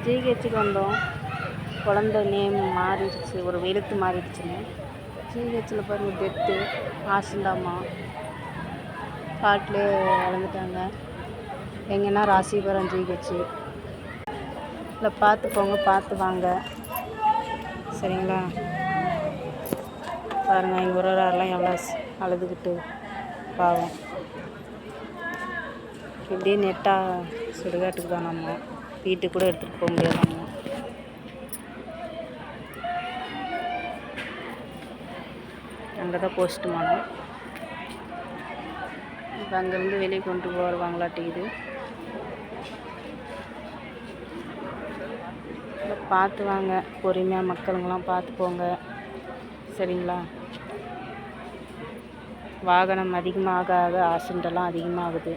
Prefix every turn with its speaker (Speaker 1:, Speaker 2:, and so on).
Speaker 1: ஜிஹெச்சுக்கு வந்தோம். குழந்த நேம் மாறிடுச்சு, ஒரு எழுத்து மாறிடுச்சுன்னு. ஜிஹெச்சில் பாருங்கள் டெத்து ஆசிண்டாமா காட்டிலே இறந்துட்டாங்க. எங்கன்னா ராசிபுரம் ஜிஹெச்சு. இல்லை பார்த்து போங்க, பார்த்து வாங்க, சரிங்களா? பாருங்கள் எங்கள் உறவுலாம் எவ்வளோ அழுதுகிட்டு பாவம். இப்படியே நெட்டாக சுடுகாட்டுக்கு தான் நம்ம வீட்டுக்கு கூட எடுத்துகிட்டு போக முடியாது. நம்ம அங்கே தான் போஸ்ட்மார்ட்டம். இப்போ அங்கேருந்து வெளியே கொண்டு வருவாங்களாட்டிக்குது. பார்த்து வாங்க, பொறுமையாக மக்களுங்கெல்லாம் பார்த்து போங்க, சரிங்களா? வாகனம் அதிகமாக ஆக ஆக்சிடென்ட்டெல்லாம் அதிகமாகுது.